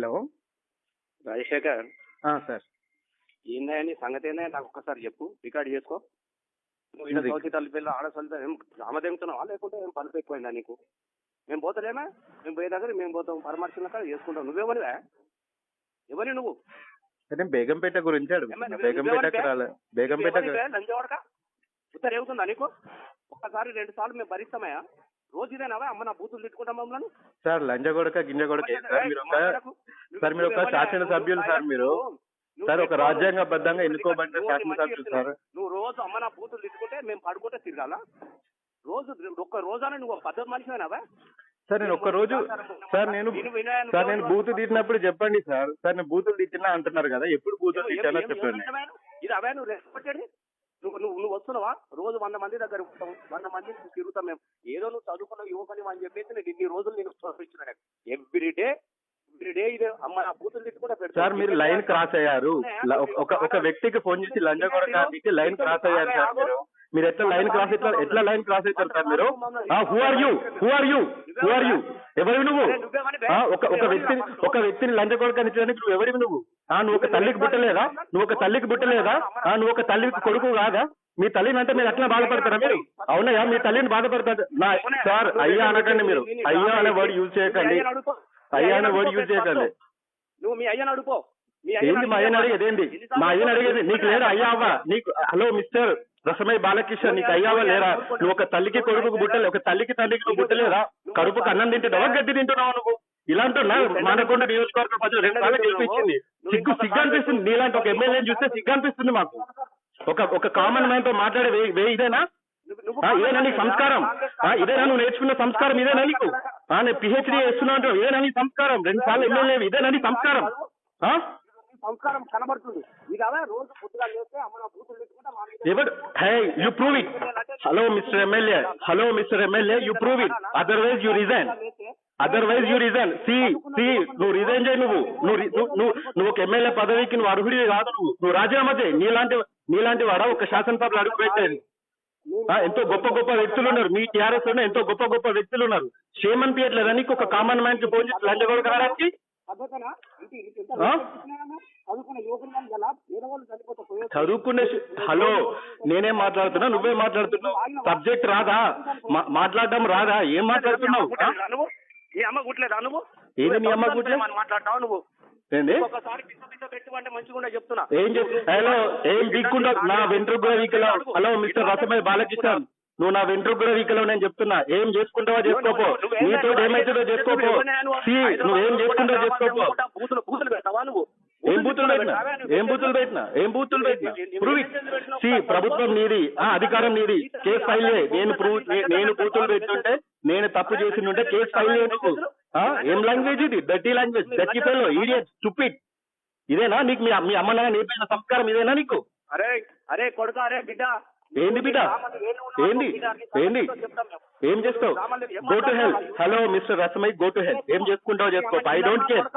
Hello. Rajasekhar, sir. ఏందా నీ సంగతి ఏందా? నాకు ఒక్కసారి చెప్పు, రికార్డ్ చేసుకో. నువ్వు ఇలా సౌతి తల్లిపిల్ల ఆడ సొంత ఏం డ్రామా తెగుతున్నావా, లేకుంటే ఏం పలుపు ఎక్కువైందా నీకు? మేము పోతలేమా? మేము పోయే దగ్గర మేము పోతాం, పరామర్శన కాడ చేసుకుంటాం. నువ్వేమనివా? ఎవరి నువ్వు? నేను బేగంపేట గురించి అడుగుతున్నా. బేగంపేట లంచవాడక ఉత్తర ఏవుతుందా నీకు? ఒక్కసారి 2 సార్లు మేము భరిస్తామయ్యా. రోజు ఇదేనావా? అమ్మ నా బూతులు తిట్టుకుంటాం మమ్మల్ని. సార్ లంజగొడక గింజగొడక సార్, మీరు ఒక శాసనసభ్యులు సార్. మీరు సార్ ఒక రాజ్యాంగబద్ధంగా ఎన్నుకోబడిన శాసనసభ్యులు సార్. నువ్వు రోజు అమ్మ నా బూతులు తిట్టుకుంటే మేము పడుకుంటే తిరగాల? రోజు ఒక్క రోజానే నువ్వు పద్ధతి మనిషివేనావా? సార్ నేను ఒక్క రోజు సార్ నేను బూతు తిట్టినప్పుడు చెప్పండి సార్. సార్ నేను బూతులు తిట్టినా అంటున్నారు కదా, ఎప్పుడు బూతులు తిట్టానో చెప్పండి. ఇది అవే నువ్వు రెస్పెక్టెడ్. నువ్వు వస్తున్నావా? రోజు 100 మంది దగ్గర ఉంటావు, 100 మంది తిరుగుతాం మేము. ఏదో నువ్వు చదువుకున్న యువకుని అని చెప్పేసి నేను ఇన్ని రోజులు నేను చూపించిన ఎవ్రీడే ఇదే అమ్మ నా బూతులు తిట్టుకుంటే పెడతాను సార్. మీరు లైన్ క్రాస్ అయ్యారు. ఒక వ్యక్తికి ఫోన్ చేసి లంజగొడక లైన్ క్రాస్ అయ్యారు సార్. మీరు ఎట్లా లైన్ క్రాస్ ఎట్లా లైన్ క్రాస్ అవుతారు సార్ మీరు? Who are you? ఎవరివి నువ్వు? ఒక వ్యక్తిని లంచగొడక నిచ్చడానికి నువ్వు ఎవరివి నువ్వు? నువ్వు ఒక తల్లికి పుట్టలేదా? నువ్వు ఒక తల్లికి కొడుకు కాదా? మీ తల్లిని అంటే మీరు అట్లా బాధపడతారా మీరు? అవునయ్యా, మీ తల్లిని బాధపడతారు సార్. అయ్యా అనకండి, మీరు అయ్యా అనే వర్డ్ యూజ్ చేయకండి. నువ్వు మీ అయ్యను అడుకో. ఏంటి మా అయ్యని అడిగేది? ఏంటి మా అయ్యని అడిగేది? నీకు లేరా అయ్యా అవ్వ? నీకు హలో మిస్టర్ రసమై బాలకృష్ణ, నీకు అయ్యావా లేరా? నువ్వు ఒక తల్లికి కొడుకు బుట్టలే, ఒక తల్లికి తండ్రికి నువ్వు బుట్టలేదా? కడుపుకు అన్నం తింటున్నావా, గడ్డి తింటున్నావా నువ్వు? ఇలాంటిన్నా మానకొండ నియోజకవర్గ ప్రజలు 2 సార్లు గెలిపించింది. సిగ్గు అనిపిస్తుంది. నీలాంటి ఒక ఎమ్మెల్యేని చూస్తే సిగ్గు అనిపిస్తుంది మాకు. ఒక కామన్ మ్యాన్ తో మాట్లాడే వే ఇదేనా? ఇదేనా నీ సంస్కారం? ఇదేనా నువ్వు నేర్చుకున్న సంస్కారం? ఇదేనా నీకు? నేను పిహెచ్డీ చేస్తున్నా అంటే ఇదేనా నీ సంస్కారం? 2 సార్లు ఎమ్మెల్యే, ఇదేనా నీ సంస్కారం? సంస్కారం కనబడుతుంది. రోజు పొద్దుగా చేస్తే అమ్మ నా బూతులు ఎవరు? You prove it. Hello mister MLA, you prove it. Otherwise you resign. నువ్వు రిజైన్ చేయి. నువ్వు ఒక ఎమ్మెల్యే పదవికి నువ్వు అర్హుడివి కాదు. నువ్వు రాజీనామా చేయి. నీలాంటి వాడ ఒక శాసనసభలో అడుగు పెట్టేది. ఎంతో గొప్ప వ్యక్తులు ఉన్నారు మీ టీఆర్ఎస్ లో, ఎంతో గొప్ప వ్యక్తులు ఉన్నారు. షేమ్ అనిపించట్లేదా నీకు? ఒక కామన్ మ్యాన్ కి ఫోన్ చేసి లంచగొడకడానికి చదువుకునే హలో, నేనేం మాట్లాడుతున్నా? నువ్వేం మాట్లాడుతున్నావు? సబ్జెక్ట్ రాదా? మాట్లాడడం రాదా? ఏం మాట్లాడుతున్నావు? ఏది మీ అమ్మ గుట్లే మాట్లాడతావు నువ్వు? ఏంది? ఏం హలో, ఏం దిక్కుండా నా వెంట్రుకు వీకలో. హలో మిస్టర్ రసమై బాలకృష్ణ, నువ్వు నా వెంట్రుకు వీకలో నేను చెప్తున్నా. ఏం చేసుకుంటావో చేసుకోపో, నీతో ఏమైతుందో చేసుకోపో. నువ్వేం చేసుకుంటావో చేసుకోపో. ఏం బూతులు పెట్టినా? Prove it. ప్రభుత్వం నీది, అధికారం నీది. కేసు ఫైల్ చేయి. నేను బూతులు పెట్టుంటే, నేను తప్పు చేసిందంటే కేసు ఫైల్ చేయ. నువ్వు ఏం లాంగ్వేజ్ ఇది? Dirty language, dirty fellow, idiot, stupid. ఇదేనా నీకు మీ అమ్మ నాన్న నేర్పిన సంస్కారం? ఇదేనా నీకు? అరే కొడుకా, అరే బిడ్డ. ఏంది బిడ్డ? ఏంది? ఏం చేస్తావు? Go to hell. Hello mister Rasamayi, go to hell. ఏం చేసుకుంటావో చేసుకో. I don't care.